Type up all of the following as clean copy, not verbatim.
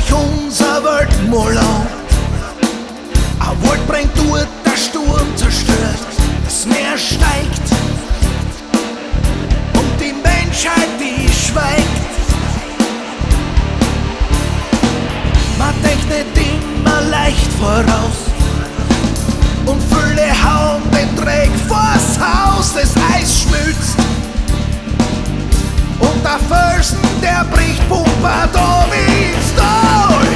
euch unser Weltmurlaub. Ein Wald brennt durch, der Sturm zerstört, das Meer steigt und die Menschheit, die schweigt. Man denkt nicht immer leicht voraus und viele hauen den Dreck vors Haus, das Eis schmilzt und der Felsen, der bricht Pumper da wie ins Tal.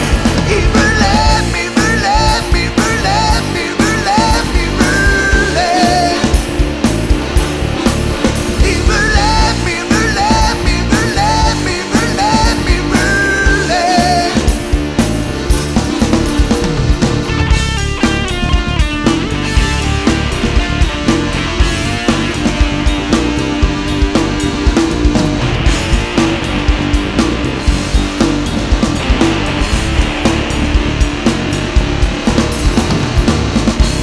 Ich will leben, ich will leben, ich will leben, ich will leben, ich will leben. Ich will leben, ich will leben, ich will leben, ich will leben, ich will leben.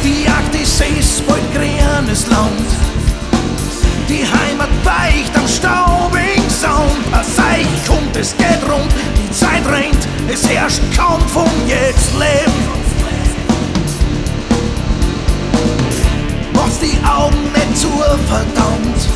Die Arktis ist bald grünes Land, die Heimat weicht am staubigen Sound. Es Seich und es geht rund, die Zeit rennt, es herrscht Kampf um jetzt Leben. Mach's die Augen nicht zu, verdammt,